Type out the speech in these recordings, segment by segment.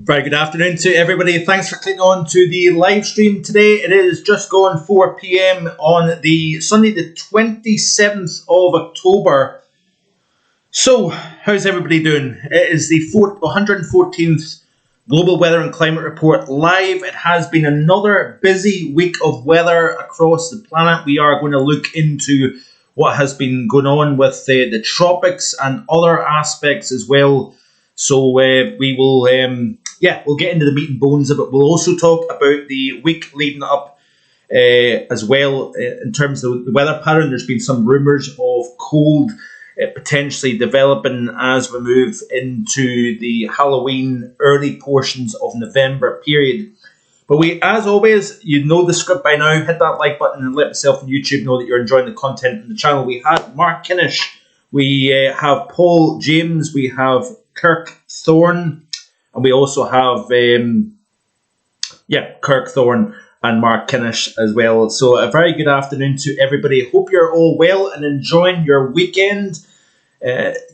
Very good afternoon to everybody. Thanks for clicking on to the live stream today. It is just gone 4 p.m. on the Sunday, the 27th of October. So, how's everybody doing? It is the 114th Global Weather and Climate Report live. It has been another busy week of weather across the planet. We are going to look into what has been going on with the tropics and other aspects as well. So we will, we'll get into the meat and bones of it. We'll also talk about the week leading up as well in terms of the weather pattern. There's been some rumours of cold potentially developing as we move into the Halloween early portions of November period. But we, as always, you know the script by now. Hit that like button and let myself on YouTube know that you're enjoying the content on the channel. We have Mark Kinnish, we have Paul James, we have Kirk Thorne, and we also have Kirk Thorne and Mark Kinnish as well. So a very good afternoon to everybody. Hope you're all well and enjoying your weekend.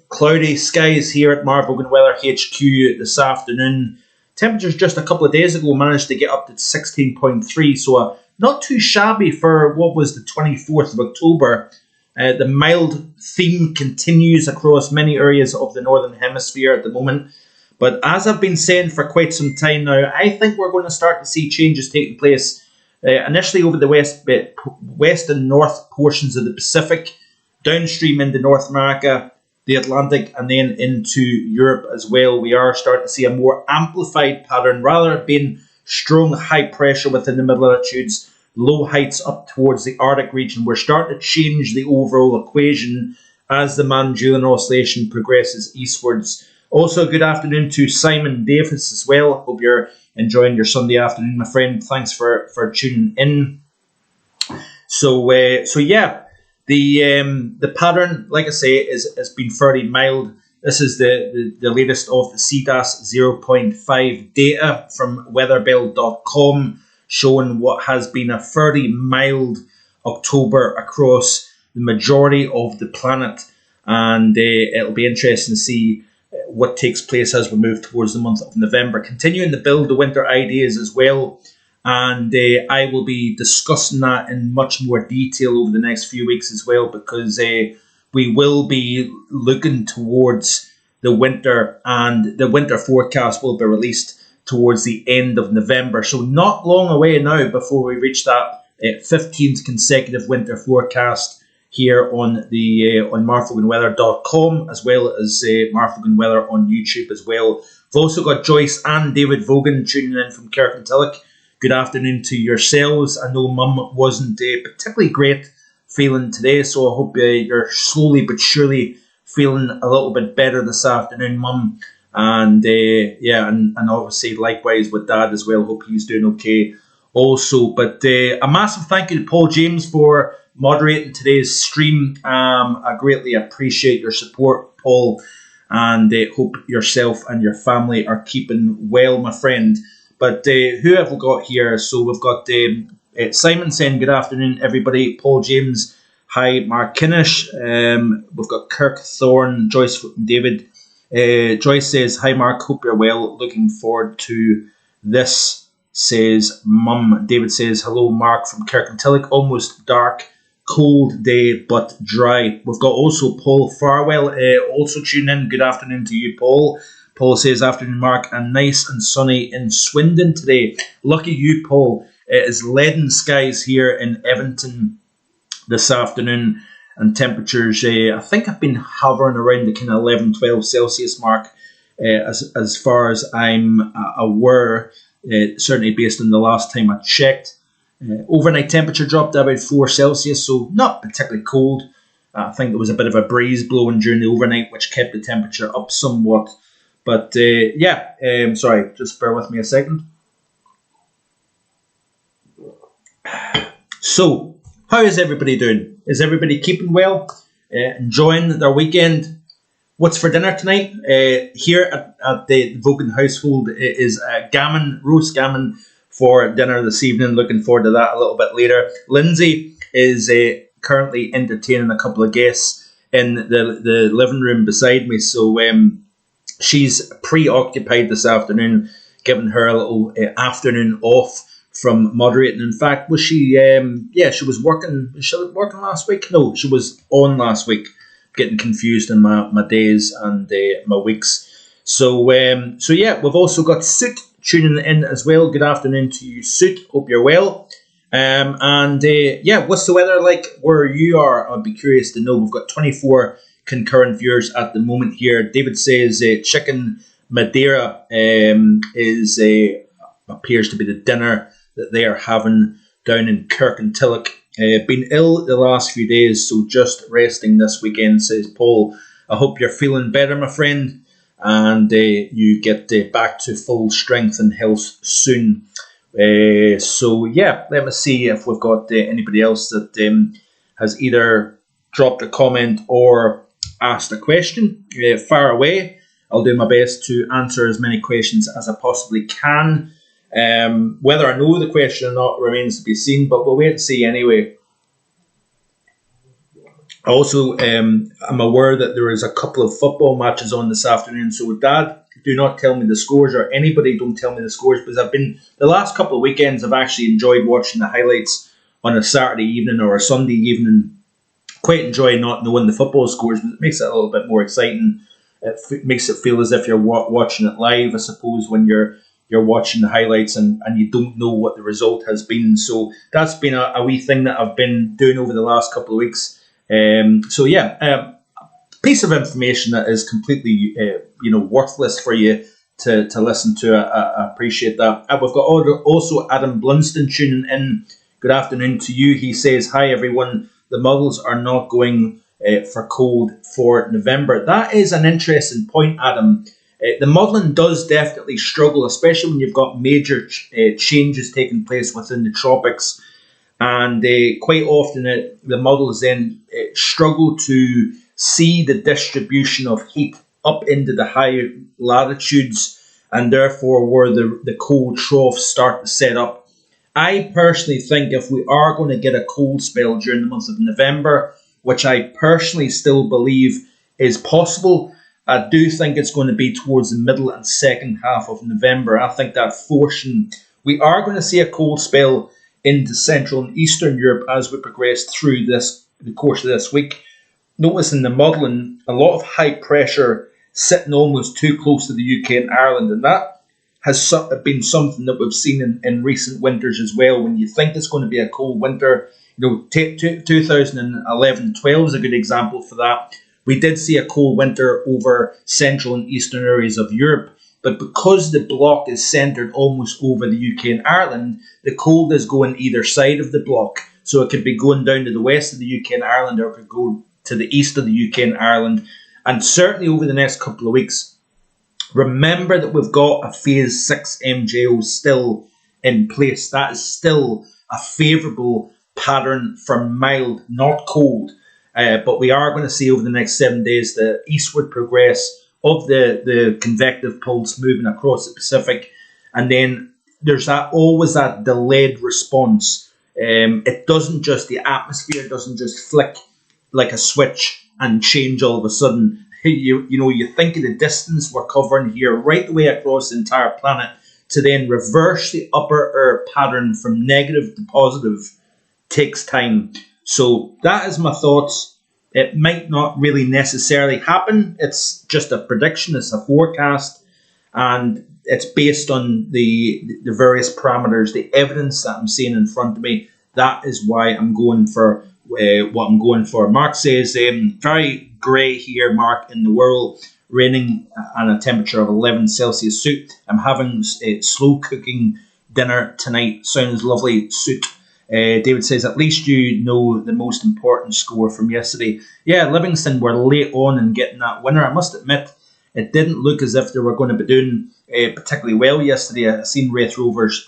Cloudy skies here at Vogan Weather HQ this afternoon. Temperatures just a couple of days ago managed to get up to 16.3, so not too shabby for what was the 24th of October. The mild theme continues across many areas of the Northern Hemisphere at the moment. But as I've been saying for quite some time now, I think we're going to start to see changes taking place initially over the west and north portions of the Pacific, downstream into North America, the Atlantic, and then into Europe as well. We are starting to see a more amplified pattern, rather than being strong high pressure within the mid latitudes, low heights up towards the Arctic region. We're starting to change the overall equation as the Manjulian oscillation progresses eastwards. Also, good afternoon to Simon Davis as well. Hope you're enjoying your Sunday afternoon, my friend. Thanks for tuning in. The pattern, like I say, has been fairly mild. This is the latest of the CDAS 0.5 data from weatherbell.com, showing what has been a fairly mild October across the majority of the planet. And it'll be interesting to see what takes place as we move towards the month of November. Continuing to build the winter ideas as well. And I will be discussing that in much more detail over the next few weeks as well, because we will be looking towards the winter, and the winter forecast will be released towards the end of November. So not long away now before we reach that 15th consecutive winter forecast here on the on marfoganweather.com, as well as Marfogan Weather on YouTube as well. We've also got Joyce and David Vogan tuning in from Teleconnections. Good afternoon to yourselves. I know Mum wasn't particularly great feeling today, so I hope you're slowly but surely feeling a little bit better this afternoon, Mum. And and obviously likewise with Dad as well. Hope he's doing okay also. But a massive thank you to Paul James for moderating today's stream. I greatly appreciate your support, Paul, and hope yourself and your family are keeping well, my friend. But who have we got here? So we've got Simon saying good afternoon, everybody. Paul James, hi. Mark Kinnish. We've got Kirk Thorne, Joyce and David. Joyce says, hi Mark, hope you're well. Looking forward to this, says Mum. David says, hello Mark from Kirkintilloch. Almost dark, cold day, but dry. We've got also Paul Farwell also tuning in. Good afternoon to you, Paul. Paul says, afternoon, Mark, and nice and sunny in Swindon today. Lucky you, Paul. It is leaden skies here in Edmonton this afternoon, and temperatures, I think, have been hovering around the kind of 11, 12 Celsius mark as far as I'm aware, certainly based on the last time I checked. Overnight temperature dropped to about 4 Celsius, so not particularly cold. I think there was a bit of a breeze blowing during the overnight, which kept the temperature up somewhat. But sorry, just bear with me a second. So, how is everybody doing? Is everybody keeping well? enjoying their weekend. What's for dinner tonight? Here at the Vogan household is roast gammon for dinner this evening. Looking forward to that a little bit later. Lindsay is currently entertaining a couple of guests in the living room beside me, so she's preoccupied this afternoon, giving her a little afternoon off from moderating. In fact, was she? She was working. Was she working last week? No, she was on last week. Getting confused in my days and my weeks. So we've also got Soot tuning in as well. Good afternoon to you, Soot. Hope you're well. What's the weather like where you are? I'd be curious to know. We've got 24 concurrent viewers at the moment here. David says chicken Madeira appears to be the dinner that they are having down in Kirkintilloch. Been ill the last few days, so just resting this weekend, says Paul. I hope you're feeling better, my friend, and you get back to full strength and health soon. Let me see if we've got anybody else that has either dropped a comment or asked a question. Fire away. I'll do my best to answer as many questions as I possibly can. Whether I know the question or not remains to be seen, but we'll wait and see anyway. Also, I'm aware that there is a couple of football matches on this afternoon, so Dad, do not tell me the scores, or anybody don't tell me the scores, because the last couple of weekends I've actually enjoyed watching the highlights on a Saturday evening or a Sunday evening. Quite enjoy not knowing the football scores, but it makes it a little bit more exciting. It makes it feel as if you're watching it live, I suppose, when you're watching the highlights and you don't know what the result has been. So that's been a wee thing that I've been doing over the last couple of weeks. Piece of information that is completely worthless for you to listen to. I appreciate that. We've got also Adam Blunston tuning in. Good afternoon to you. He says, hi everyone, the models are not going for cold for November. That is an interesting point, Adam. The modelling does definitely struggle, especially when you've got major changes taking place within the tropics. And quite often the models then struggle to see the distribution of heat up into the high latitudes, and therefore where the cold troughs start to set up. I personally think if we are going to get a cold spell during the month of November, which I personally still believe is possible, I do think it's going to be towards the middle and second half of November. I think that we are going to see a cold spell into Central and Eastern Europe as we progress through the course of this week. Notice in the modelling, a lot of high pressure sitting almost too close to the UK and Ireland, and that has been something that we've seen in recent winters as well. When you think it's going to be a cold winter, 2011-12 is a good example for that. We did see a cold winter over Central and Eastern areas of Europe, but because the block is centred almost over the UK and Ireland, the cold is going either side of the block. So it could be going down to the west of the UK and Ireland, or it could go to the east of the UK and Ireland. And certainly over the next couple of weeks, remember that we've got a Phase 6 MJO still in place. That is still a favourable pattern for mild, not cold. But we are going to see over the next 7 days the eastward progress of the convective pulse moving across the Pacific, and then there's always that delayed response. The atmosphere doesn't just flick like a switch and change all of a sudden. You think of the distance we're covering here right the way across the entire planet, to then reverse the upper air pattern from negative to positive takes time. So that is my thoughts. It might not really necessarily happen. It's just a prediction. It's a forecast. And it's based on the various parameters, the evidence that I'm seeing in front of me. That is why I'm going for what I'm going for. Mark says, very grey here, Mark, in the world, raining and a temperature of 11 Celsius. Suit. I'm having a slow cooking dinner tonight. Sounds lovely, Suit. David says, at least you know the most important score from yesterday. Yeah, Livingston were late on in getting that winner. I must admit, it didn't look as if they were going to be doing particularly well yesterday. I seen Wraith Rovers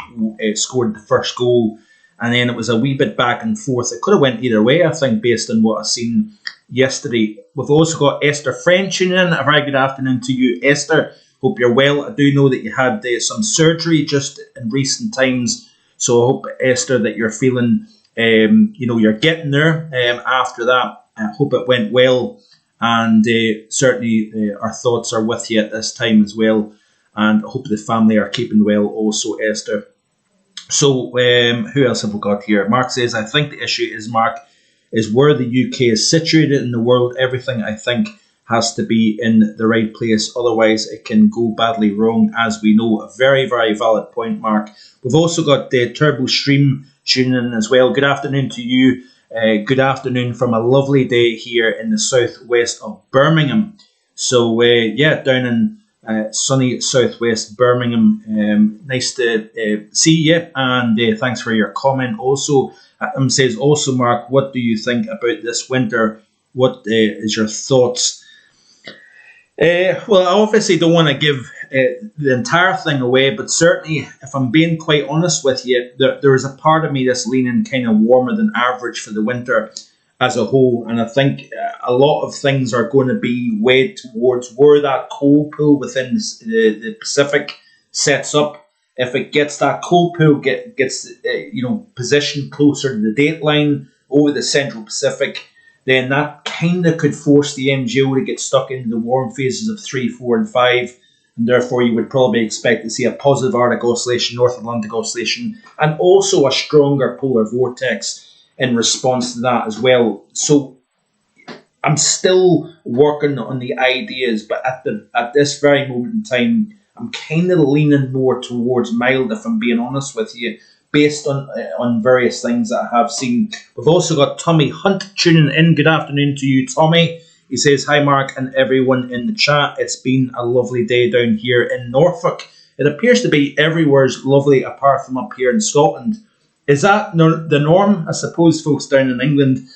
scored the first goal, and then it was a wee bit back and forth. It could have went either way, I think, based on what I've seen yesterday. We've also got Esther French tuning in. A very good afternoon to you, Esther. Hope you're well. I do know that you had some surgery just in recent times, so I hope, Esther, that you're feeling, you're getting there after that. I hope it went well, and certainly our thoughts are with you at this time as well, and I hope the family are keeping well also, Esther. So who else have we got here? Mark says, I think the issue is, Mark, is where the UK is situated in the world. Everything, I think, has to be in the right place. Otherwise, it can go badly wrong, as we know. A very, very valid point, Mark. We've also got the Turbo Stream tuning in as well. Good afternoon to you. Good afternoon from a lovely day here in the southwest of Birmingham. So, down in sunny southwest Birmingham. Nice to see you, and thanks for your comment. Also, says also, Mark, what do you think about this winter? What is your thoughts? Well, I obviously don't want to give the entire thing away, but certainly, if I'm being quite honest with you, there is a part of me that's leaning kind of warmer than average for the winter as a whole, and I think a lot of things are going to be weighed towards where that cold pool within the Pacific sets up. If it gets that cold pool gets positioned closer to the date line over the Central Pacific, then that kind of could force the MJO to get stuck into the warm phases of 3, 4, and 5, and therefore you would probably expect to see a positive Arctic oscillation, North Atlantic oscillation, and also a stronger polar vortex in response to that as well. So I'm still working on the ideas, but at this very moment in time, I'm kind of leaning more towards mild, if I'm being honest with you, based on various things that I have seen. We've also got Tommy Hunt tuning in. Good afternoon to you, Tommy. He says, hi, Mark, and everyone in the chat. It's been a lovely day down here in Norfolk. It appears to be everywhere's lovely apart from up here in Scotland. Is that the norm? I suppose folks down in England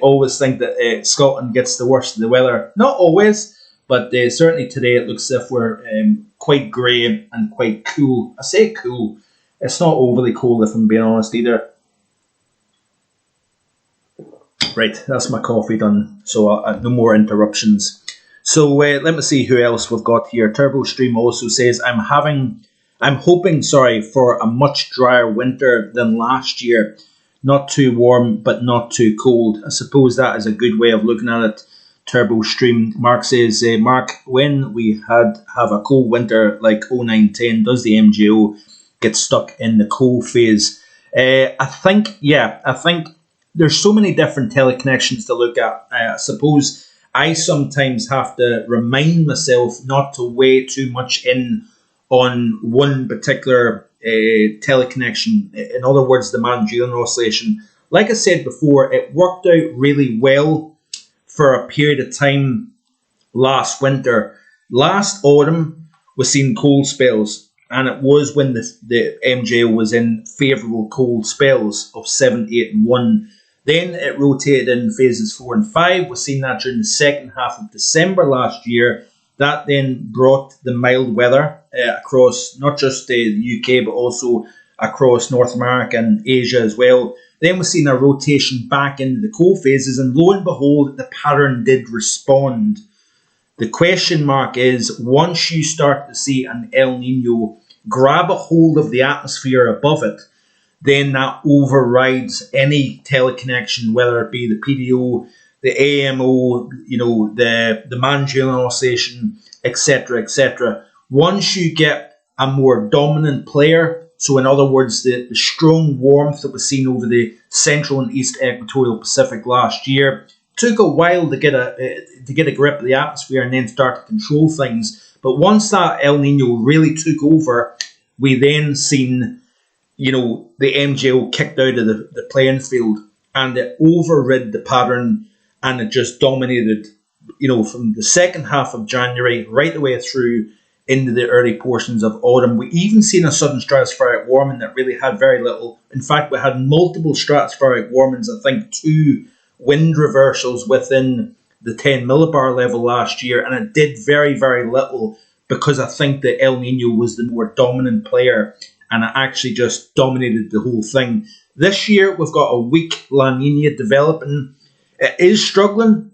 always think that Scotland gets the worst of the weather. Not always, but certainly today it looks as if we're quite grey and quite cool. I say cool. It's not overly cold, if I'm being honest, either. Right, that's my coffee done, so no more interruptions. So let me see who else we've got here. Turbo Stream also says, I'm hoping for a much drier winter than last year. Not too warm, but not too cold. I suppose that is a good way of looking at it. Turbo Stream. Mark says, Mark, when we have a cold winter like 0910, does the MJO get stuck in the cold phase? I think there's so many different teleconnections to look at. I suppose I sometimes have to remind myself not to weigh too much in on one particular teleconnection. In other words, the Mandrian oscillation. Like I said before, it worked out really well for a period of time last winter. Last autumn, we've seen cold spells, and it was when the MJO was in favourable cold spells of 7, 8, and 1. Then it rotated in phases 4 and 5. We've seen that during the second half of December last year. That then brought the mild weather across not just the UK, but also across North America and Asia as well. Then we've seen a rotation back into the cold phases, and lo and behold, the pattern did respond. The question mark is, once you start to see an El Nino grab a hold of the atmosphere above it, then that overrides any teleconnection, whether it be the PDO, the AMO, the Mandrian oscillation, etc., etc. Once you get a more dominant player, so in other words, the strong warmth that was seen over the central and east equatorial Pacific last year, took a while to get a grip of the atmosphere and then start to control things. But once that El Nino really took over, we then seen, the MJO kicked out of the playing field, and it overrid the pattern, and it just dominated, from the second half of January right the way through into the early portions of autumn. We even seen a sudden stratospheric warming that really had very little. In fact, we had multiple stratospheric warmings, I think 2 wind reversals within the 10 millibar level last year, and it did very, very little because I think the El Nino was the more dominant player, and it actually just dominated the whole thing. This year, we've got a weak La Nina developing. It is struggling.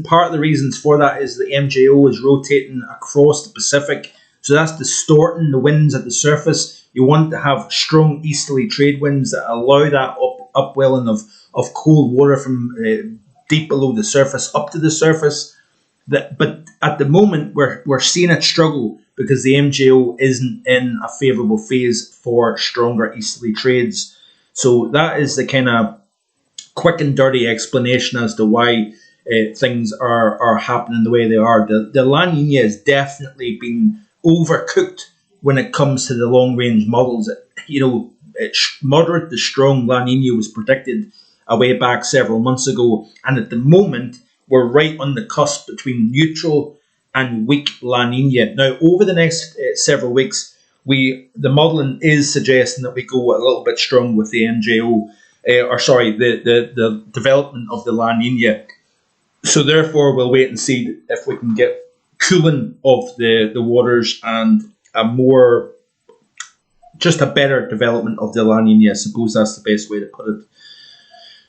Part of the reasons for that is the MJO is rotating across the Pacific, so that's distorting the winds at the surface. You want to have strong easterly trade winds that allow that upwelling of cold water from deep below the surface up to the surface. But at the moment, we're seeing it struggle because the MJO isn't in a favourable phase for stronger easterly trades. So that is the kind of quick and dirty explanation as to why things are happening the way they are. The La Nina has definitely been overcooked when it comes to the long range models. Moderate to strong La Nina was predicted a way back several months ago, and at the moment we're right on the cusp between neutral and weak La Nina. Now, over the next several weeks, the modelling is suggesting that we go a little bit strong with the MJO, the development of the La Nina. So therefore, we'll wait and see if we can get cooling of the waters and just a better development of the La Nina. I suppose that's the best way to put it.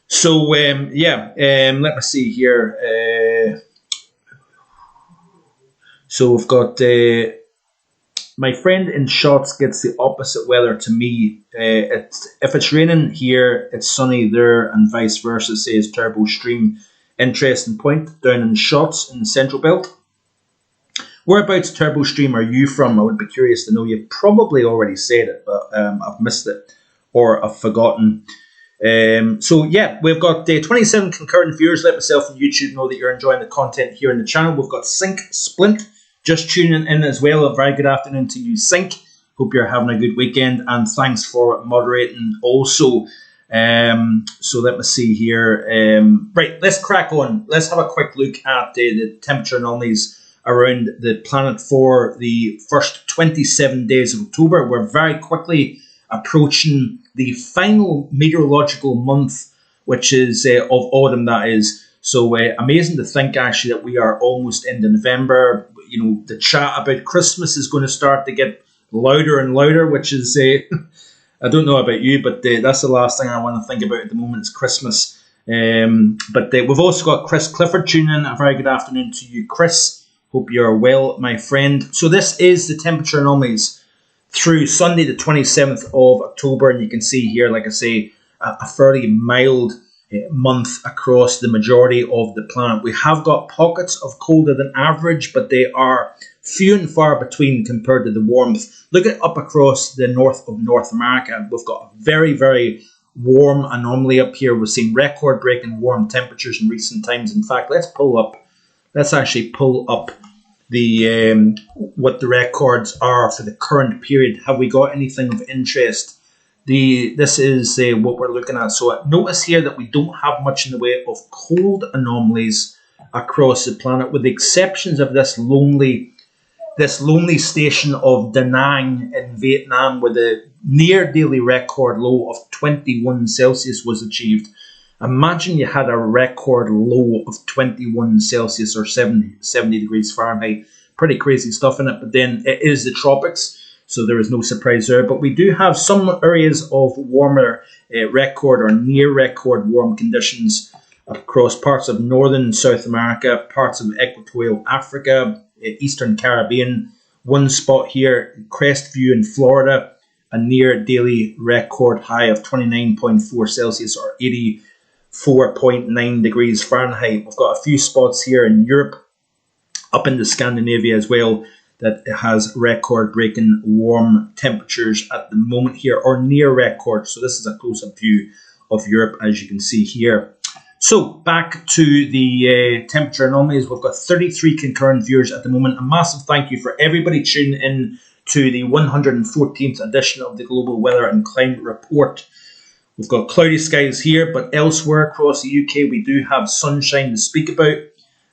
So, let me see here. So we've got my friend in Shots gets the opposite weather to me. If it's raining here, it's sunny there, and vice versa, says Turbo Stream. Interesting point. Down in Shots in the Central Belt. Whereabouts, Turbo Stream, are you from? I would be curious to know. You probably already said it, but I've missed it or I've forgotten. We've got 27 concurrent viewers. Let myself and YouTube know that you're enjoying the content here in the channel. We've got Sync Splint just tuning in as well. A very good afternoon to you, Sync. Hope you're having a good weekend, and thanks for moderating also. So let me see here. Right, let's crack on. Let's have a quick look at the temperature anomalies around the planet for the first 27 days of October. We're very quickly approaching the final meteorological month, which is of autumn, that is. So amazing to think actually that we are almost into November. You know, the chat about Christmas is going to start to get louder and louder, which is, I don't know about you, but that's the last thing I want to think about at the moment is Christmas. But we've also got Chris Clifford tuning in. A very good afternoon to you, Chris. Hope you're well, my friend. So this is the temperature anomalies through Sunday, the 27th of October. And you can see here, like I say, a fairly mild month across the majority of the planet. We have got pockets of colder than average, but they are few and far between compared to the warmth. Look at up across the north of North America. We've got a very, very warm anomaly up here. We've seen record-breaking warm temperatures in recent times. In fact, let's actually pull up the what the records are for the current period. Have we got anything of interest? This is what we're looking at. So notice here that we don't have much in the way of cold anomalies across the planet, with the exceptions of this lonely station of Da Nang in Vietnam, where the near daily record low of 21 Celsius was achieved. Imagine you had a record low of 21 Celsius or 70 degrees Fahrenheit. Pretty crazy stuff in it, but then it is the tropics, so there is no surprise there. But we do have some areas of warmer record or near record warm conditions across parts of northern South America, parts of equatorial Africa, Eastern Caribbean. One spot here, Crestview in Florida, a near daily record high of 29.4 Celsius or 84.9 degrees Fahrenheit. We've got a few spots here in Europe, up into Scandinavia as well, that has record-breaking warm temperatures at the moment here, or near record. So this is a close-up view of Europe, as you can see here. So back to the temperature anomalies. We've got 33 concurrent viewers at the moment. A massive thank you for everybody tuning in to the 114th edition of the Global Weather and Climate Report. We've got cloudy skies here, but elsewhere across the UK we do have sunshine to speak about.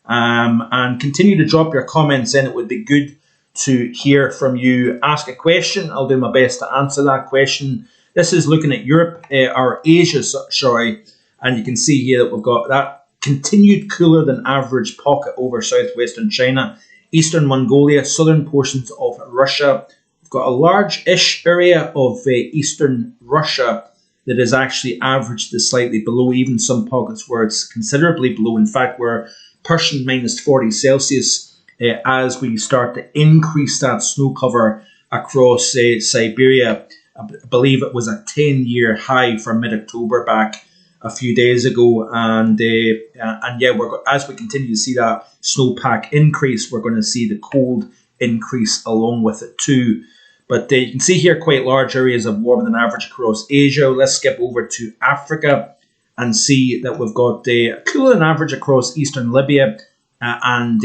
And continue to drop your comments in. It would be good to hear from you. Ask a question. I'll do my best to answer that question. This is looking at Europe, or Asia, sorry. And you can see here that we've got that continued cooler than average pocket over southwestern China, eastern Mongolia, southern portions of Russia. We've got a large-ish area of eastern Russia that is actually averaged to slightly below, even some pockets where it's considerably below. In fact, we're pushing minus 40 Celsius as we start to increase that snow cover across Siberia. I believe it was a 10-year high for mid-October back a few days ago, and yeah, as we continue to see that snowpack increase, we're going to see the cold increase along with it too. But you can see here quite large areas of warmer than average across Asia. Let's skip over to Africa and see that we've got cooler than average across eastern Libya and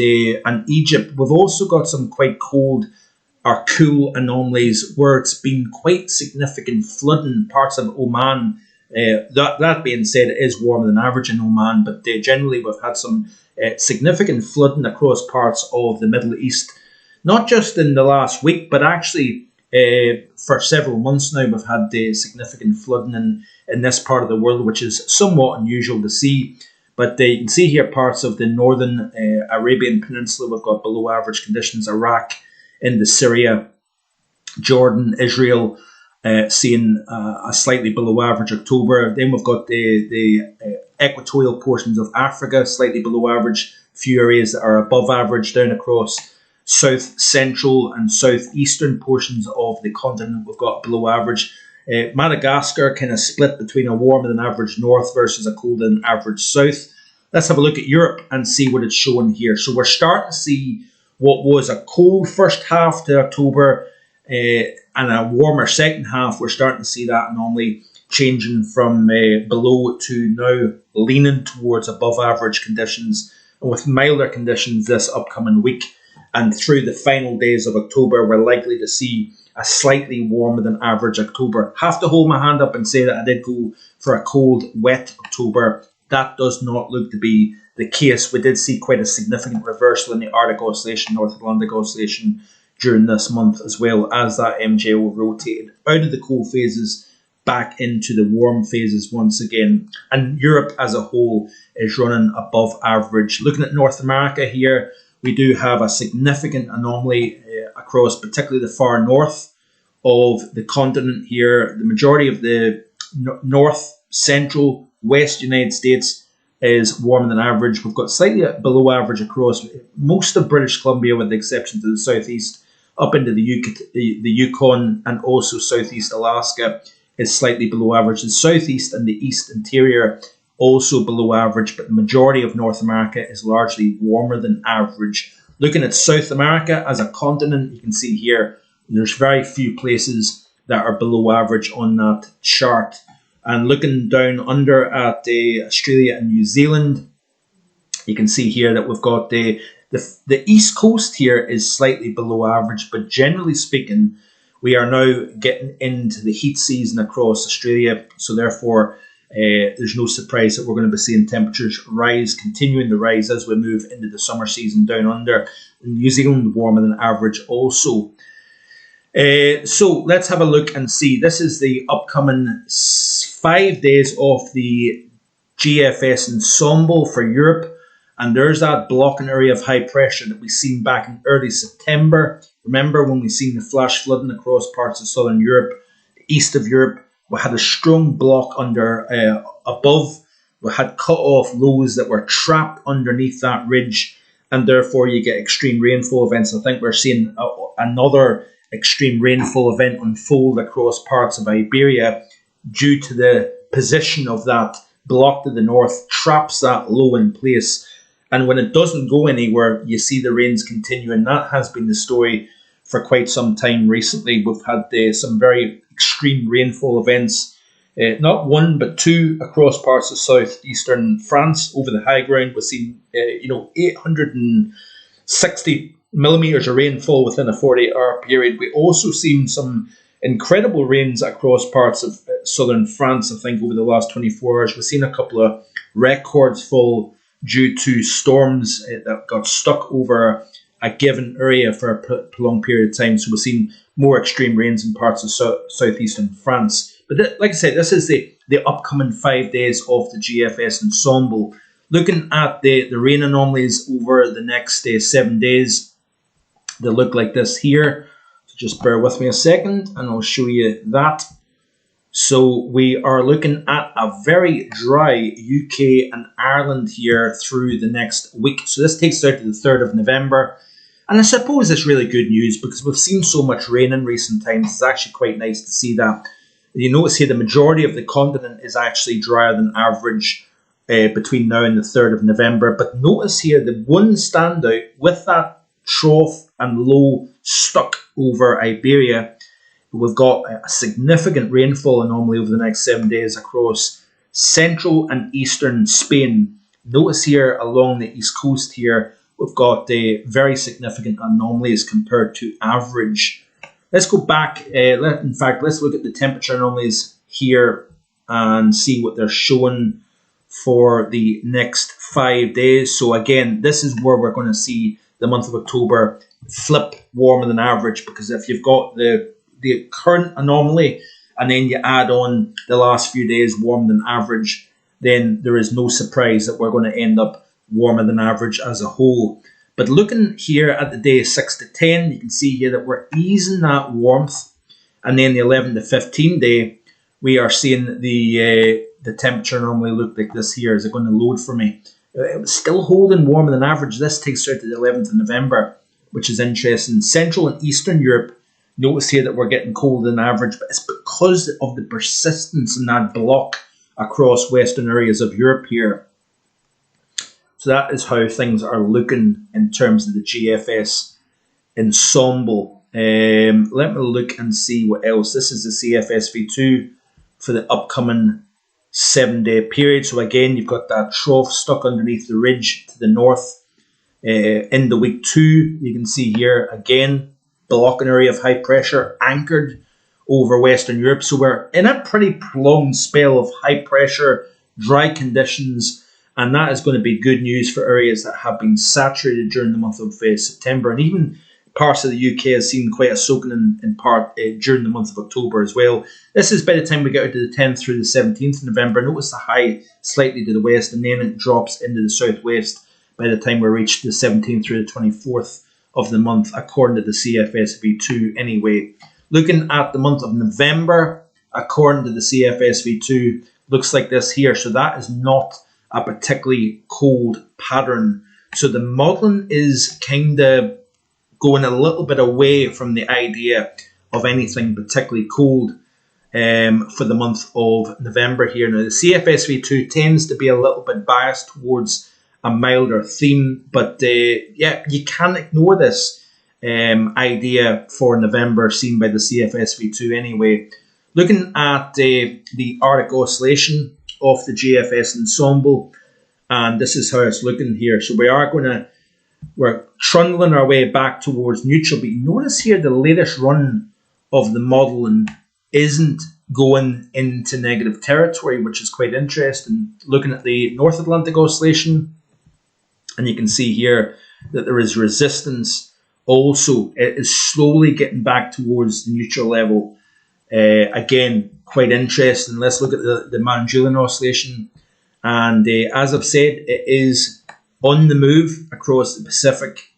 Egypt. We've also got some quite cold or cool anomalies where it's been quite significant flooding parts of Oman. That being said, it is warmer than average in Oman, but generally we've had some significant flooding across parts of the Middle East, not just in the last week, but actually for several months now. We've had significant flooding in this part of the world, which is somewhat unusual to see. But you can see here parts of the northern Arabian Peninsula. We've got below average conditions. Iraq, into Syria, Jordan, Israel, seeing a slightly below average October. Then we've got the equatorial portions of Africa, slightly below average. A few areas that are above average down across south central and southeastern portions of the continent. We've got below average. Madagascar kind of split between a warmer than average north versus a colder than average south. Let's have a look at Europe and see what it's showing here. So we're starting to see what was a cold first half to October and a warmer second half. We're starting to see that anomaly changing from below to now leaning towards above average conditions, and with milder conditions this upcoming week. And through the final days of October, we're likely to see a slightly warmer than average October. Have to hold my hand up and say that I did go for a cold, wet October. That does not look to be the case. We did see quite a significant reversal in the Arctic Oscillation, North Atlantic Oscillation during this month, as well as that MJO rotated out of the cold phases back into the warm phases once again. And Europe as a whole is running above average. Looking at North America here, we do have a significant anomaly across particularly the far north of the continent here. The majority of the north, central, west United States is warmer than average. We've got slightly below average across most of British Columbia, with the exception to the southeast, up into the Yukon, and also southeast Alaska is slightly below average. The southeast and the east interior also below average, but the majority of North America is largely warmer than average. Looking at South America as a continent, you can see here there's very few places that are below average on that chart. And looking down under at Australia and New Zealand, you can see here that we've got the east coast here is slightly below average, but generally speaking, we are now getting into the heat season across Australia, so therefore there's no surprise that we're going to be seeing temperatures continuing to rise as we move into the summer season down under. In New Zealand, warmer than average also. So let's have a look and see. This is the upcoming 5 days of the GFS ensemble for Europe. And there's that blocking area of high pressure that we seen back in early September. Remember when we seen the flash flooding across parts of southern Europe, east of Europe? We had a strong block under above. We had cut off lows that were trapped underneath that ridge, and therefore you get extreme rainfall events. I think we're seeing another extreme rainfall event unfold across parts of Iberia due to the position of that block to the north, traps that low in place. And when it doesn't go anywhere, you see the rains continue, and that has been the story for quite some time recently. We've had some very extreme rainfall events, not one but two across parts of southeastern France over the high ground. We've seen 860 millimeters of rainfall within a 48-hour period. We also seen some incredible rains across parts of southern France. I think over the last 24 hours, we've seen a couple of records fall due to storms that got stuck over a given area for a prolonged period of time. So we've seen more extreme rains in parts of southeastern France. But like I said, this is the upcoming 5 days of the GFS ensemble. Looking at the rain anomalies over the next 7 days, they look like this here. So just bear with me a second and I'll show you that. So we are looking at a very dry UK and Ireland here through the next week. So this takes us out to the 3rd of November. And I suppose it's really good news because we've seen so much rain in recent times. It's actually quite nice to see that. You notice here the majority of the continent is actually drier than average between now and the 3rd of November. But notice here the one standout with that trough and low stuck over Iberia. We've got a significant rainfall anomaly over the next 7 days across central and eastern Spain. Notice here along the east coast here, we've got very significant anomalies compared to average. Let's go back. Let's look at the temperature anomalies here and see what they're showing for the next 5 days. So again, this is where we're going to see the month of October flip warmer than average, because if you've got the current anomaly and then you add on the last few days warmer than average, then there is no surprise that we're going to end up warmer than average as a whole. But looking here at the day 6 to 10, you can see here that we're easing that warmth, and then the 11 to 15 day, we are seeing the temperature anomaly look like this here. Is it going to load for me? It was still holding warmer than average. This takes us out to the 11th of November, which is interesting. Central and Eastern Europe, notice here that we're getting colder than average, but it's because of the persistence in that block across western areas of Europe here. So that is how things are looking in terms of the GFS ensemble. Let me look and see what else. This is the CFSV2 for the upcoming 7-day period. So again, you've got that trough stuck underneath the ridge to the north. In the week 2, you can see here again, blocking area of high pressure anchored over Western Europe. So we're in a pretty prolonged spell of high pressure, dry conditions, and that is going to be good news for areas that have been saturated during the month of September. And even parts of the UK has seen quite a soaking in part during the month of October as well. This is by the time we get out to the 10th through the 17th of November. Notice the high slightly to the west, and then it drops into the southwest by the time we reach the 17th through the 24th of the month, according to the CFSV2 anyway. Looking at the month of November, according to the CFSV2, looks like this here. So that is not a particularly cold pattern. So the modelling is kind of going a little bit away from the idea of anything particularly cold for the month of November here. Now, the CFSV2 tends to be a little bit biased towards a milder theme, but yeah, you can't ignore this idea for November seen by the CFSV2 anyway. Looking at the Arctic oscillation of the GFS ensemble, and this is how it's looking here. So we're trundling our way back towards neutral, but you notice here the latest run of the modelling isn't going into negative territory, which is quite interesting. Looking at the North Atlantic oscillation, and you can see here that there is resistance also. It is slowly getting back towards the neutral level. Again, quite interesting. Let's look at the Mount-Julian oscillation. And as I've said, it is on the move across the Pacific.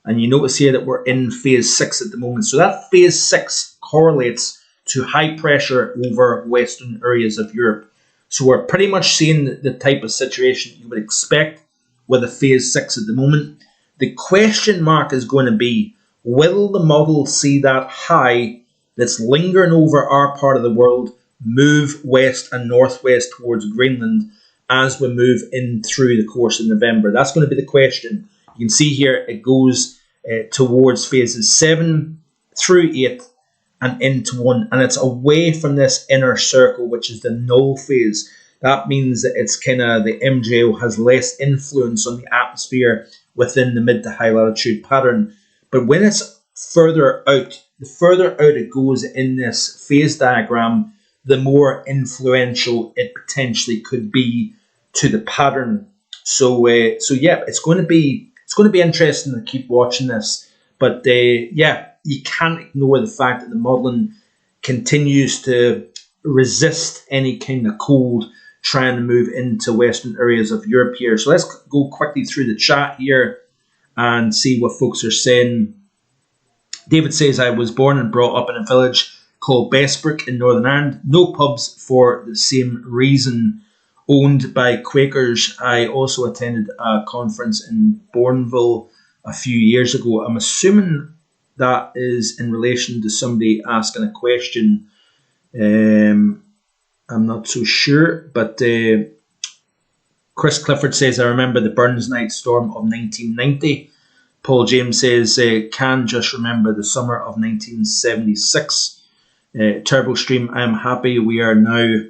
And you notice here that we're in phase 6 at the moment. So that phase 6 correlates to high pressure over western areas of Europe. So we're pretty much seeing the type of situation you would expect with a phase 6 at the moment. The question mark is going to be, will the model see that high that's lingering over our part of the world move west and northwest towards Greenland as we move in through the course of November? That's going to be the question. You can see here it goes towards phases 7 through 8 and into 1, and it's away from this inner circle, which is the null phase. That means that it's kind of the MJO has less influence on the atmosphere within the mid to high latitude pattern. But when it's further out, the further out it goes in this phase diagram, the more influential it potentially could be to the pattern. So yeah, it's going to be interesting to keep watching this. But yeah, you can't ignore the fact that the modelling continues to resist any kind of cold trying to move into western areas of Europe here. So let's go quickly through the chat here and see what folks are saying. David says, I was born and brought up in a village called Bessbrook in Northern Ireland. No pubs for the same reason. Owned by Quakers. I also attended a conference in Bourneville a few years ago. I'm assuming that is in relation to somebody asking a question. I'm not so sure, but Chris Clifford says, I remember the Burns Night Storm of 1990. Paul James says, can just remember the summer of 1976. Turbo Stream, I am happy we are now...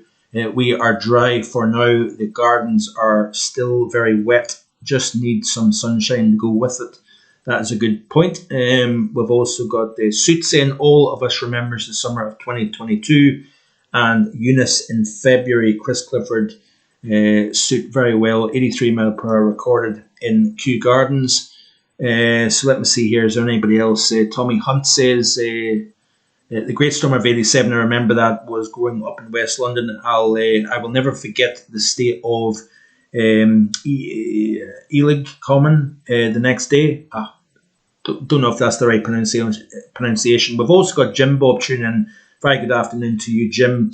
we are dry for now. The gardens are still very wet. Just need some sunshine to go with it. That is a good point. We've also got the Suit saying all of us remembers the summer of 2022, and Eunice in February. Chris Clifford, Suit very well. 83 mile per hour recorded in Kew Gardens. So let me see here. Is there anybody else? Tommy Hunt says... the Great Storm of '87, I remember that, was growing up in West London. I will never forget the state of Elig Common the next day. Don't know if that's the right pronunciation. We've also got Jim Bob tuning in. Very good afternoon to you, Jim.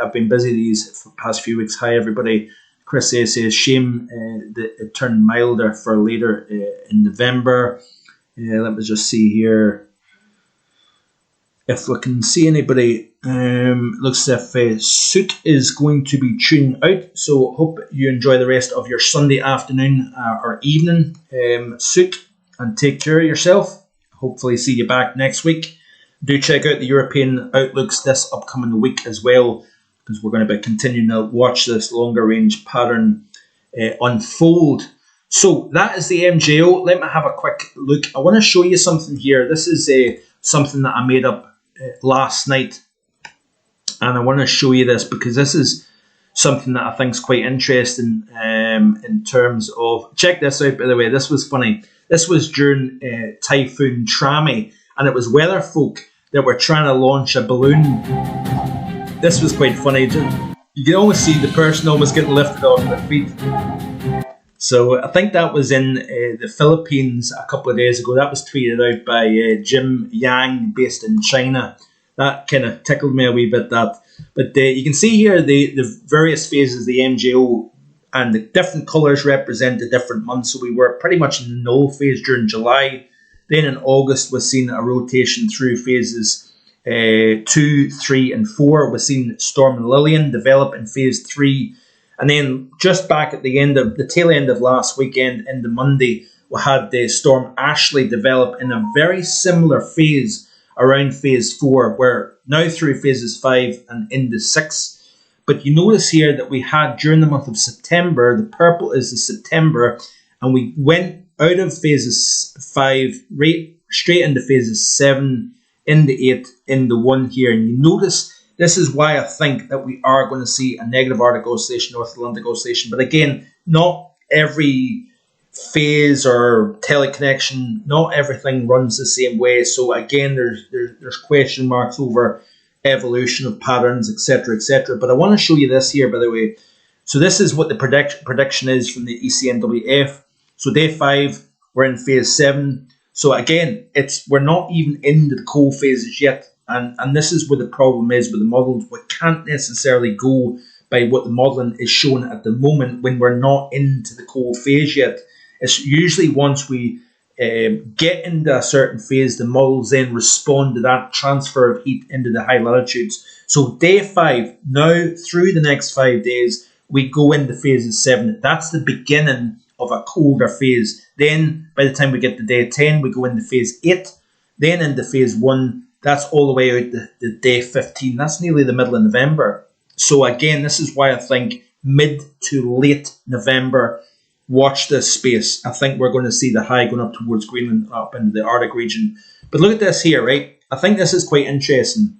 I've been busy these past few weeks. Hi, everybody. Chris says, shame that it turned milder for later in November. Let me just see here. If we can see anybody, looks as if Suit is going to be tuning out. So hope you enjoy the rest of your Sunday afternoon or evening, Suit, and take care of yourself. Hopefully see you back next week. Do check out the European outlooks this upcoming week as well, because we're going to be continuing to watch this longer range pattern unfold. So that is the MJO. Let me have a quick look. I want to show you something here. This is something that I made up last night, and I want to show you this because this is something that I think is quite interesting in terms of... Check this out, by the way. This was funny. This was during Typhoon Trami, and it was weather folk that were trying to launch a balloon. This was quite funny. You can almost see the person almost getting lifted off their feet. So I think that was in the Philippines a couple of days ago. That was tweeted out by Jim Yang, based in China. That kind of tickled me a wee bit, that. But you can see here the various phases of the MJO, and the different colours represent the different months. So we were pretty much in the null phase during July. Then in August, we've seen a rotation through phases 2, 3 and 4. We've seen Storm and Lillian develop in phase 3. And then just back at the tail end of last weekend, into Monday, we had the Storm Ashley develop in a very similar phase around phase 4. We're now through phases 5 and into 6. But you notice here that we had, during the month of September, the purple is the September, and we went out of phases 5, right straight into phases 7, into 8, into 1 here. And you notice... This is why I think that we are going to see a negative Arctic oscillation, North Atlantic oscillation. But again, not every phase or teleconnection, not everything runs the same way. So again, there's question marks over evolution of patterns, etc., etc. But I want to show you this here, by the way. So this is what the prediction is from the ECNWF. So day 5, we're in phase 7. So again, we're not even into the cold phases yet. And this is where the problem is with the models. We can't necessarily go by what the modelling is showing at the moment when we're not into the cold phase yet. It's usually once we get into a certain phase, the models then respond to that transfer of heat into the high latitudes. So day 5, now through the next 5 days, we go into phases 7. That's the beginning of a colder phase. Then by the time we get to day 10, we go into phase 8, then into phase 1. That's all the way out the day 15. That's nearly the middle of November. So again, this is why I think mid to late November, watch this space. I think we're going to see the high going up towards Greenland, up into the Arctic region. But look at this here, right? I think this is quite interesting.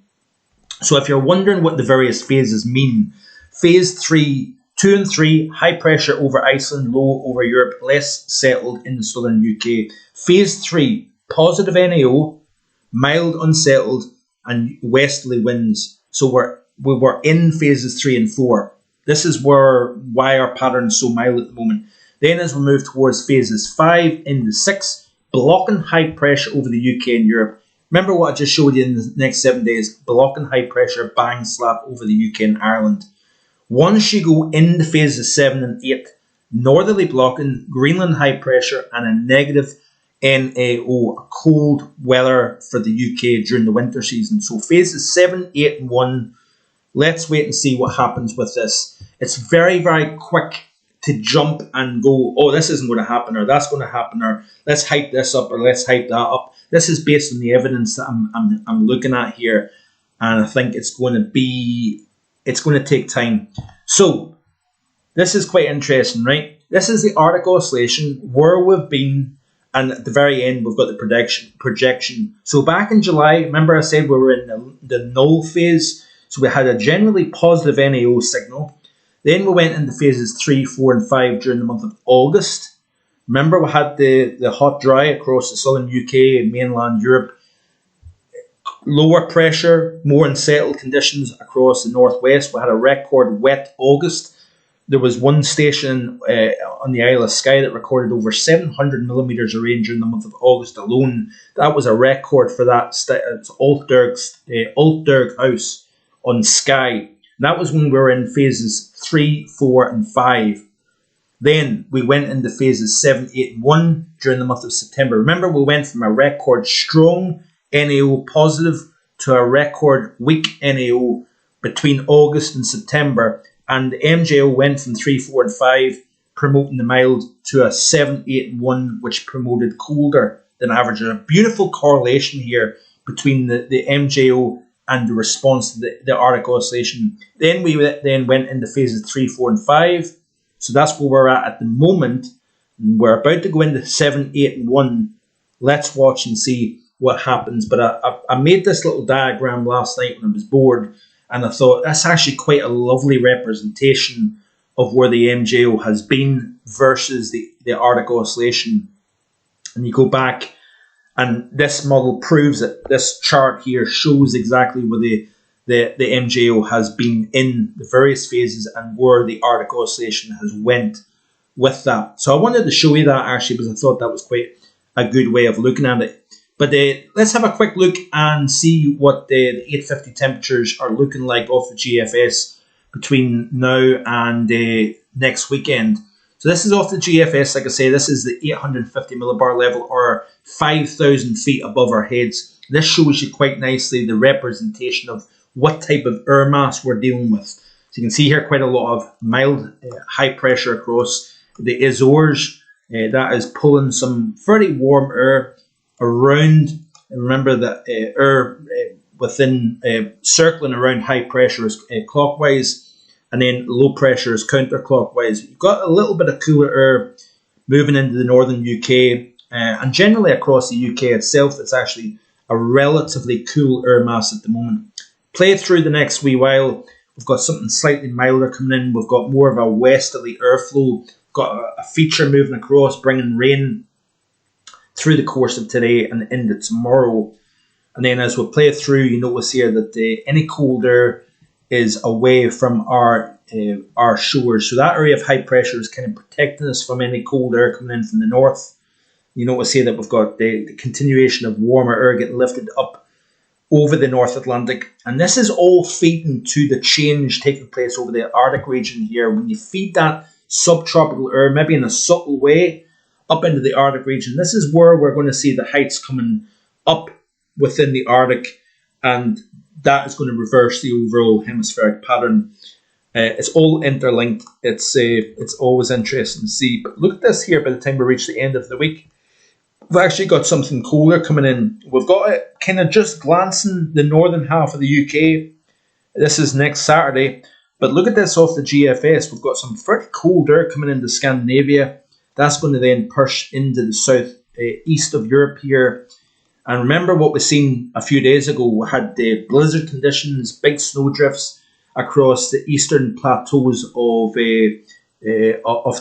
So if you're wondering what the various phases mean, phase 3, 2 and 3, high pressure over Iceland, low over Europe, less settled in the southern UK. Phase 3, positive NAO, mild unsettled, and westerly winds. So we were in phases 3 and 4. This is why our pattern is so mild at the moment. Then as we move towards phases 5 into 6, blocking high pressure over the UK and Europe, Remember what I just showed you in the next 7 days, blocking high pressure, bang, slap over the UK and Ireland. Once you go into phases 7 and 8, northerly blocking, Greenland high pressure, and a negative NAO, cold weather for the UK during the winter season. So phases 7, 8 and 1, let's wait and see what happens with this. It's very, very quick to jump and go, oh, this isn't going to happen, or that's going to happen, or let's hype this up, or let's hype that up. This is based on the evidence that I'm looking at here, and I think it's going to take time. So this is quite interesting, right? This is the Arctic oscillation, where we've been, and at the very end we've got the projection. So back in July, remember I said we were in the null phase, so we had a generally positive NAO signal. Then we went into phases 3, 4 and 5 during the month of August. Remember we had the hot dry across the southern UK and mainland Europe. Lower pressure, more unsettled conditions across the northwest. We had a record wet August. There was one station on the Isle of Skye that recorded over 700 millimetres of rain during the month of August alone. That was a record for that. It's Altderg House on Skye. And that was when we were in phases 3, 4 and 5. Then we went into phases 7, 8 and 1 during the month of September. Remember, we went from a record strong NAO positive to a record weak NAO between August and September. And the MJO went from 3, 4 and 5, promoting the mild, to a 7, 8 and 1, which promoted colder than average. And a beautiful correlation here between the MJO and the response to the Arctic oscillation. Then we went into phases 3, 4 and 5. So that's where we're at the moment. And we're about to go into 7, 8 and 1. Let's watch and see what happens. But I made this little diagram last night when I was bored, and I thought that's actually quite a lovely representation of where the MJO has been versus the Arctic oscillation. And you go back, and this model proves that this chart here shows exactly where the MJO has been in the various phases and where the Arctic oscillation has went with that. So I wanted to show you that actually, because I thought that was quite a good way of looking at it. But let's have a quick look and see what the 850 temperatures are looking like off the GFS between now and next weekend. So this is off the GFS, like I say, this is the 850 millibar level, or 5,000 feet above our heads. This shows you quite nicely the representation of what type of air mass we're dealing with. So you can see here quite a lot of mild high pressure across the Azores. That is pulling some fairly warm air around. Remember that air within circling around high pressure is clockwise, and then low pressure is counterclockwise. You've got a little bit of cooler air moving into the northern UK, and generally across the UK itself, it's actually a relatively cool air mass at the moment. Play through the next wee while, we've got something slightly milder coming in. We've got more of a westerly airflow. We've got a feature moving across, bringing rain through the course of today and into tomorrow. And then as we play through, you notice here that any cold air is away from our shores. So that area of high pressure is kind of protecting us from any cold air coming in from the north. You notice here that we've got the continuation of warmer air getting lifted up over the North Atlantic. And this is all feeding to the change taking place over the Arctic region here. When you feed that subtropical air, maybe in a subtle way, up into the Arctic region, this is where we're going to see the heights coming up within the Arctic, and that is going to reverse the overall hemispheric pattern. It's all interlinked. It's always interesting to see. But look at this here. By the time we reach the end of the week, we've actually got something colder coming in. We've got it kind of just glancing the northern half of the UK. This is next Saturday. But look at this off the GFS. We've got some pretty cold air coming into Scandinavia. That's going to then push into the south east of Europe here. And remember what we seen a few days ago. We had the blizzard conditions, big snow drifts across the eastern plateaus of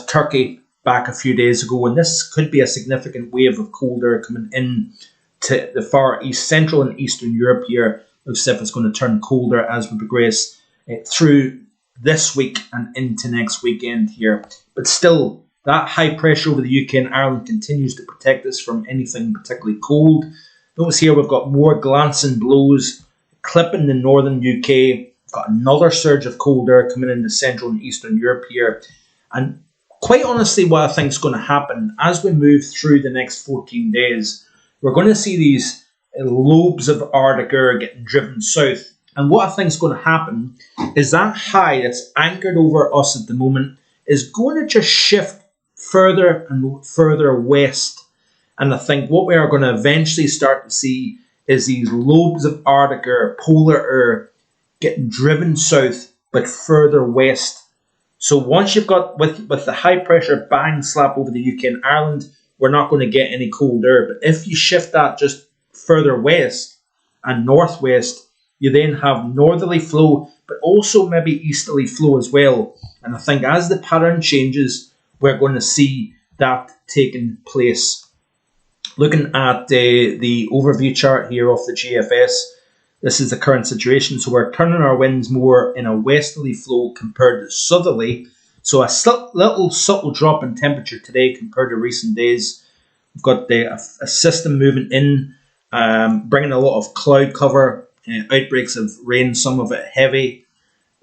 Turkey back a few days ago. And this could be a significant wave of cold air coming in to the far east, central and eastern Europe here. Looks as if it's going to turn colder as we progress through this week and into next weekend here. But still, that high pressure over the UK and Ireland continues to protect us from anything particularly cold. Notice here we've got more glancing blows clipping the northern UK. We've got another surge of cold air coming into Central and Eastern Europe here. And quite honestly, what I think is going to happen as we move through the next 14 days, we're going to see these lobes of Arctic air getting driven south. And what I think is going to happen is that high that's anchored over us at the moment is going to just shift further and further west. And I think what we are going to eventually start to see is these lobes of Arctic air, polar air, getting driven south, but further west. So once you've got, with the high pressure bang slap over the UK and Ireland, we're not going to get any cold air. But if you shift that just further west and northwest, you then have northerly flow, but also maybe easterly flow as well. And I think as the pattern changes, we're going to see that taking place. Looking at the overview chart here of the GFS, this is the current situation. So we're turning our winds more in a westerly flow compared to southerly. So a little subtle drop in temperature today compared to recent days. We've got a system moving in, bringing a lot of cloud cover, outbreaks of rain, some of it heavy.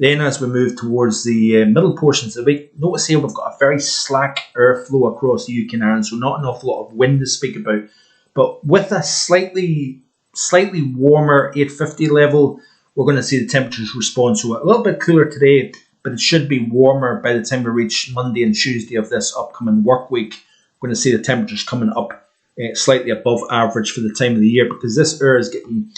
Then as we move towards the middle portions of the week, notice here we've got a very slack airflow across the UK and Ireland, so not an awful lot of wind to speak about. But with a slightly warmer 850 level, we're going to see the temperatures respond. So a little bit cooler today, but it should be warmer by the time we reach Monday and Tuesday of this upcoming work week. We're going to see the temperatures coming up slightly above average for the time of the year, because this air is getting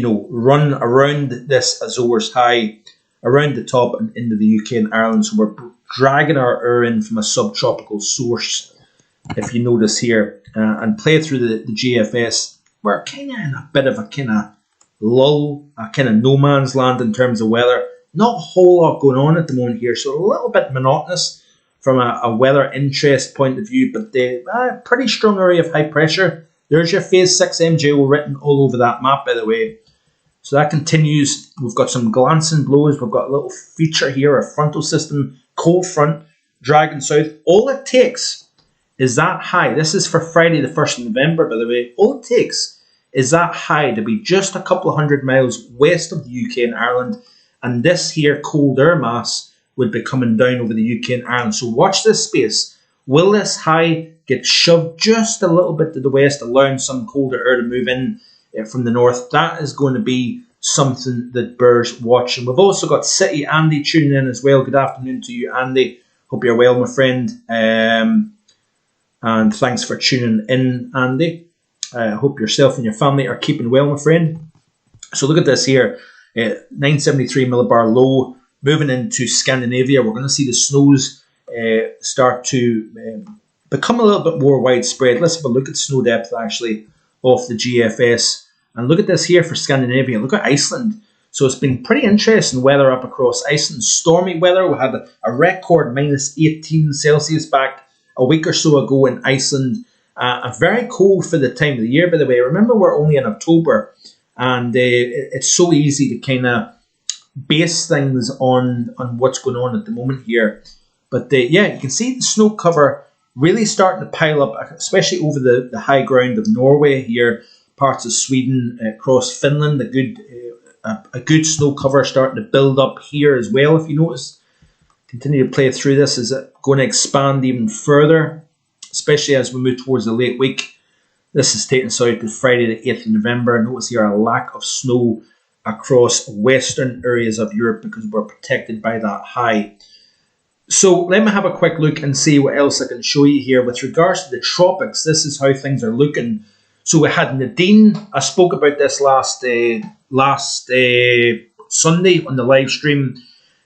run around this Azores high, around the top and into the UK and Ireland. So we're dragging our air in from a subtropical source, if you notice here, and play through the GFS. We're kind of in a bit of a kind of lull, a kind of no man's land in terms of weather. Not a whole lot going on at the moment here, so a little bit monotonous from a weather interest point of view, but the pretty strong area of high pressure. There's your phase 6 MJO written all over that map, by the way. So that continues. We've got some glancing blows. We've got a little feature here, a frontal system, cold front, dragging south. All it takes is that high. This is for Friday the 1st of November, by the way. All it takes is that high to be just a couple of hundred miles west of the UK and Ireland, and this here cold air mass would be coming down over the UK and Ireland. So watch this space. Will this high get shoved just a little bit to the west, allowing some colder air to move in from the north? That is going to be something that bears watching. We've also got City Andy tuning in as well. Good afternoon to you, Andy. Hope you're well, my friend. And thanks for tuning in, Andy. I hope yourself and your family are keeping well, my friend. So look at this here. 973 millibar low. Moving into Scandinavia, we're going to see the snows start to become a little bit more widespread. Let's have a look at snow depth actually off the GFS, and look at this here for Scandinavia. Look at Iceland. So it's been pretty interesting weather up across Iceland. Stormy weather. We had a record minus 18 Celsius back a week or so ago in Iceland. Very cold for the time of the year, by the way. Remember, we're only in October, and it's so easy to kind of base things on what's going on at the moment here. But yeah, you can see the snow cover really starting to pile up, especially over the high ground of Norway here, parts of Sweden, across Finland. A good snow cover starting to build up here as well, if you notice. Continue to play through this. Is it going to expand even further, especially as we move towards the late week? This is taking us out to Friday the 8th of November. Notice here a lack of snow across western areas of Europe because we're protected by that high. So let me have a quick look and see what else I can show you here. With regards to the tropics, this is how things are looking. So we had Nadine. I spoke about this last Sunday on the live stream,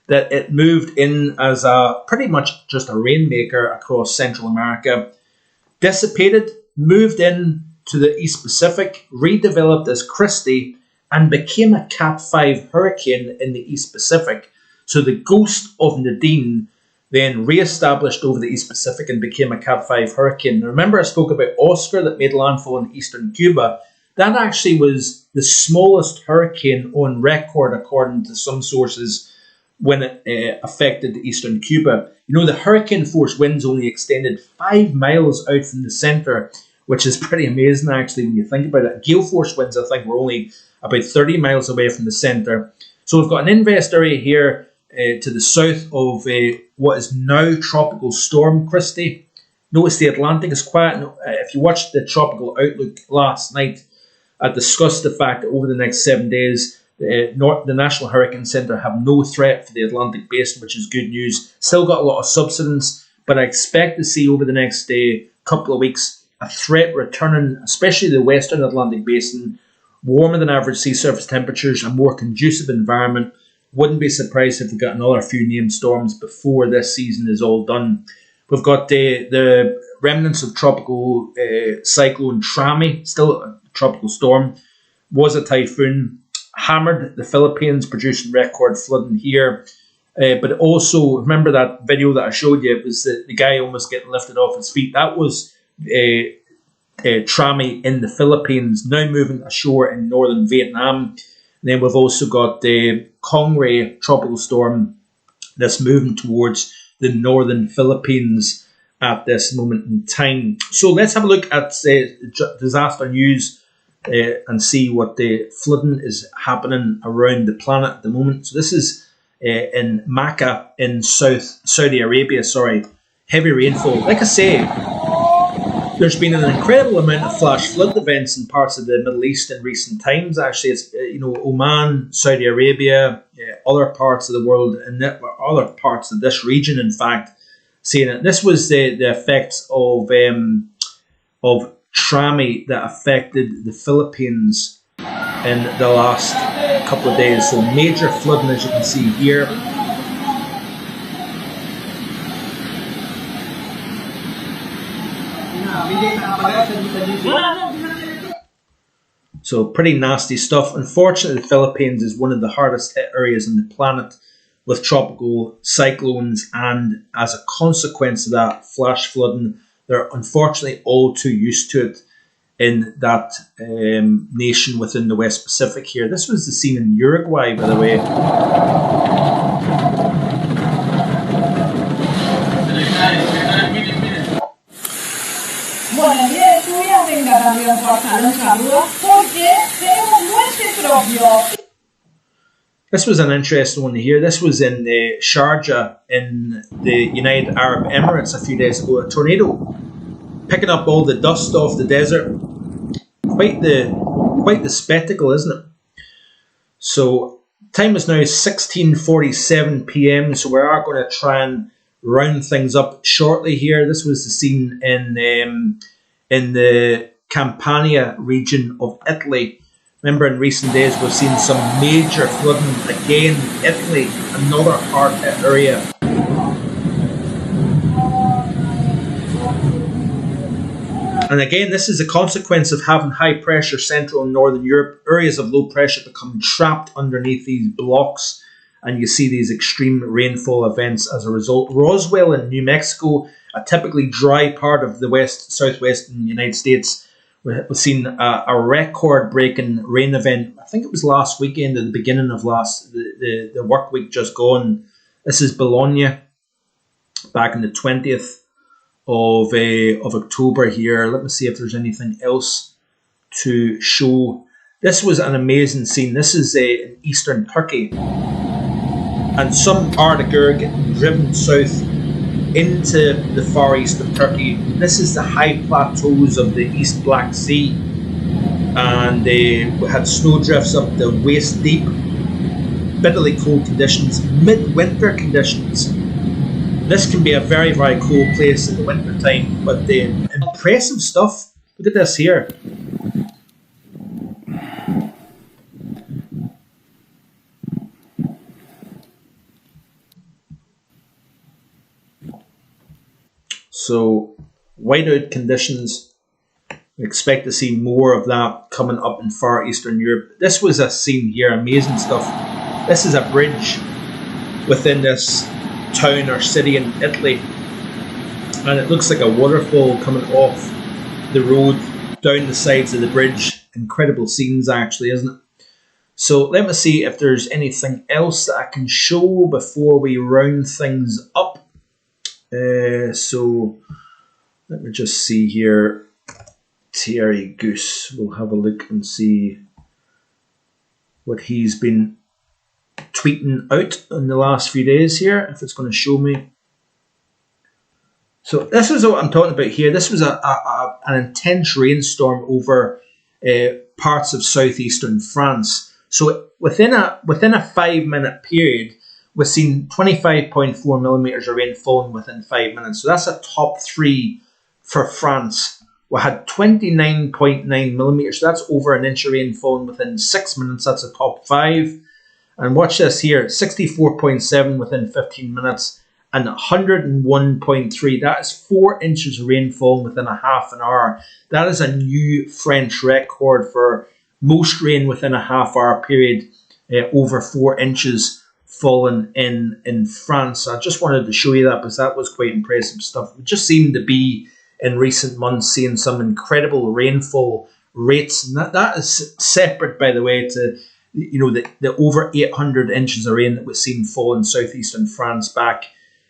that it moved in as a pretty much just a rainmaker across Central America, dissipated, moved in to the East Pacific, redeveloped as Christy, and became a Cat 5 hurricane in the East Pacific. So the ghost of Nadine then re-established over the East Pacific and became a Cat 5 hurricane. Now, remember I spoke about Oscar that made landfall in eastern Cuba? That actually was the smallest hurricane on record, according to some sources, when it affected eastern Cuba. You know, the hurricane force winds only extended 5 miles out from the centre, which is pretty amazing actually when you think about it. Gale force winds, I think, were only about 30 miles away from the centre. So we've got an invest area here to the south of what is now Tropical Storm Christie. Notice the Atlantic is quiet. If you watched the Tropical Outlook last night, I discussed the fact that over the next 7 days, the National Hurricane Centre have no threat for the Atlantic Basin, which is good news. Still got a lot of subsidence, but I expect to see over the next couple of weeks a threat returning, especially the Western Atlantic Basin, warmer than average sea surface temperatures, a more conducive environment. Wouldn't be surprised if we got another few named storms before this season is all done. We've got the remnants of tropical cyclone Trami, still a tropical storm, was a typhoon, hammered the Philippines, producing record flooding here. But also, remember that video that I showed you? It was the guy almost getting lifted off his feet. That was Trami in the Philippines, now moving ashore in northern Vietnam. And then we've also got the Kongray tropical storm that's moving towards the northern Philippines at this moment in time. So let's have a look at disaster news and see what the flooding is happening around the planet at the moment. So this is in Makkah in Saudi Arabia. Heavy rainfall. Like I say, there's been an incredible amount of flash flood events in parts of the Middle East in recent times. Actually, it's Oman, Saudi Arabia, other parts of the world, and other parts of this region. In fact, seeing it. This was the effects of Trami that affected the Philippines in the last couple of days. So major flooding, as you can see here. So pretty nasty stuff. Unfortunately, the Philippines is one of the hardest hit areas on the planet with tropical cyclones, and as a consequence of that, flash flooding. They're unfortunately all too used to it in that nation within the West Pacific here. This was the scene in Uruguay, by the way. This was an interesting one to hear. This was in Sharjah in the United Arab Emirates a few days ago. A tornado picking up all the dust off the desert. Quite the spectacle, isn't it? So time is now 16:47 p.m. So we are going to try and round things up shortly here. This was the scene in the Campania region of Italy. Remember, in recent days we've seen some major flooding again. Italy, another hard hit area. And again, this is a consequence of having high pressure Central and Northern Europe. Areas of low pressure become trapped underneath these blocks, and you see these extreme rainfall events as a result. Roswell in New Mexico, a typically dry part of the southwestern United States, we've seen a record-breaking rain event. I think it was last weekend, at the beginning of the work week just gone. This is Bologna, back on the 20th of October here. Let me see if there's anything else to show. This was an amazing scene. This is in eastern Turkey, and some Arctic air getting driven south into the far east of Turkey. This is the high plateaus of the East Black Sea, and we had snow drifts up to waist deep, bitterly cold conditions, midwinter conditions. This can be a very, very cold place in the winter time, but the impressive stuff. Look at this here. So, whiteout conditions. We expect to see more of that coming up in far eastern Europe. This was a scene here, amazing stuff. This is a bridge within this town or city in Italy, and it looks like a waterfall coming off the road down the sides of the bridge. Incredible scenes, actually, isn't it? So let me see if there's anything else that I can show before we round things up. So let me just see here. Terry Goose. We'll have a look and see what he's been tweeting out in the last few days here, if it's going to show me. So this is what I'm talking about here. This was an intense rainstorm over parts of southeastern France. So within a 5-minute period, we've seen 25.4 millimeters of rain falling within 5 minutes. So that's a top 3 for France. We had 29.9 millimeters. So that's over an inch of rain falling within 6 minutes. That's a top 5. And watch this here, 64.7 within 15 minutes and 101.3. That is 4 inches of rain falling within a half an hour. That is a new French record for most rain within a half-hour period, over 4 inches fallen in France. I just wanted to show you that because that was quite impressive stuff. We just seem to be, in recent months, seeing some incredible rainfall rates. And that is separate, by the way, to the over 800 inches of rain that was seen fall in southeastern France back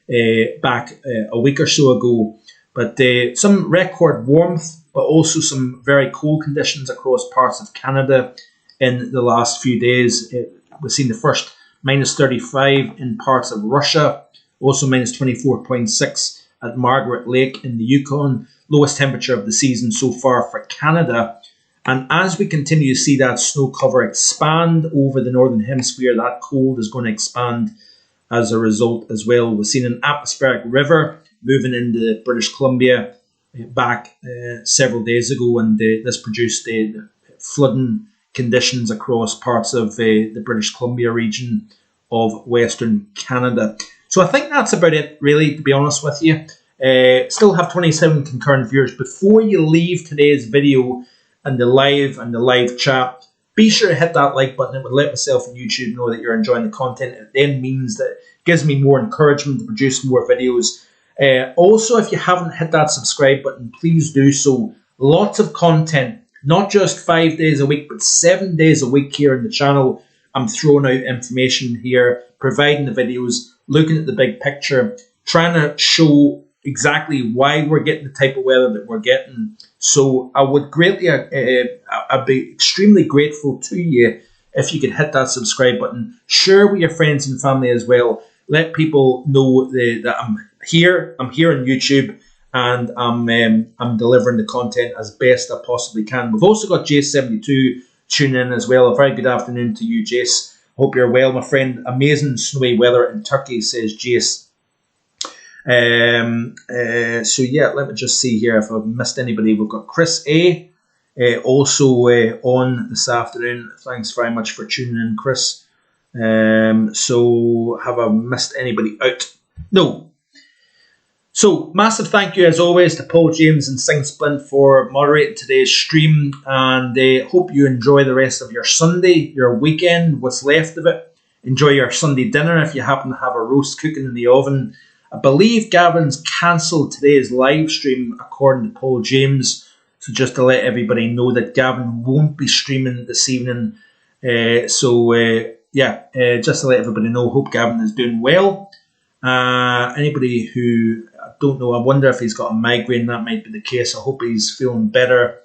a week or so ago. But some record warmth, but also some very cold conditions across parts of Canada in the last few days. We've seen the first minus 35 in parts of Russia, also minus 24.6 at Margaret Lake in the Yukon. Lowest temperature of the season so far for Canada. And as we continue to see that snow cover expand over the northern hemisphere, that cold is going to expand as a result as well. We've seen an atmospheric river moving into British Columbia back several days ago, and this produced flooding conditions across parts of the British Columbia region of Western Canada. So I think that's about it, really, to be honest with you. Still have 27 concurrent viewers. Before you leave today's video and the live chat, be sure to hit that like button. It would let myself and YouTube know that you're enjoying the content. It then means that it gives me more encouragement to produce more videos. Also, if you haven't hit that subscribe button, please do so. Lots of content, not just 5 days a week, but 7 days a week here on the channel. I'm throwing out information here, providing the videos, looking at the big picture, trying to show exactly why we're getting the type of weather that we're getting. So I would greatly, I'd be extremely grateful to you if you could hit that subscribe button. Share with your friends and family as well. Let people know that I'm here on YouTube, and I'm delivering the content as best I possibly can. We've also got Jace72 tuning in as well. A very good afternoon to you, Jace. Hope you're well, my friend. Amazing snowy weather in Turkey, says Jace. So yeah, let me just see here if I've missed anybody. We've got Chris A also on this afternoon. Thanks very much for tuning in, Chris. So have I missed anybody out? No. So massive thank you as always to Paul James and Sing Splint for moderating today's stream, and hope you enjoy the rest of your Sunday, your weekend, what's left of it. Enjoy your Sunday dinner if you happen to have a roast cooking in the oven. I believe Gavin's cancelled today's live stream according to Paul James. So just to let everybody know that Gavin won't be streaming this evening. Just to let everybody know, hope Gavin is doing well. Anybody who, I don't know, I wonder if he's got a migraine. That might be the case. I hope he's feeling better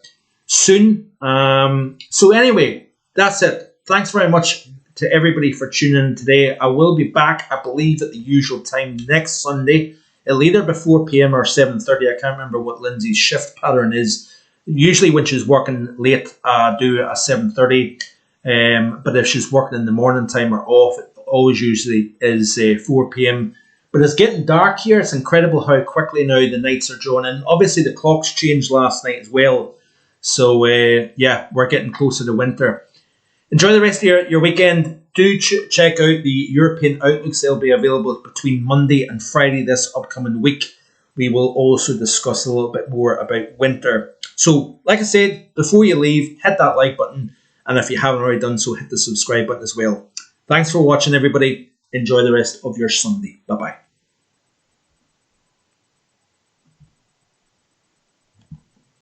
soon. So anyway, that's it. Thanks very much to everybody for tuning in today. I will be back, I believe, at the usual time next Sunday. It'll either be 4 p.m. or 7:30. I can't remember what Lindsay's shift pattern is. Usually when she's working late, I do it at 7:30. But if she's working in the morning time or off, it always usually is 4 p.m. But it's getting dark here. It's incredible how quickly now the nights are drawing in. Obviously, the clocks changed last night as well. So, we're getting closer to winter. Enjoy the rest of your weekend. Do check out the European outlooks. They'll be available between Monday and Friday this upcoming week. We will also discuss a little bit more about winter. So, like I said, before you leave, hit that like button. And if you haven't already done so, hit the subscribe button as well. Thanks for watching, everybody. Enjoy the rest of your Sunday. Bye-bye.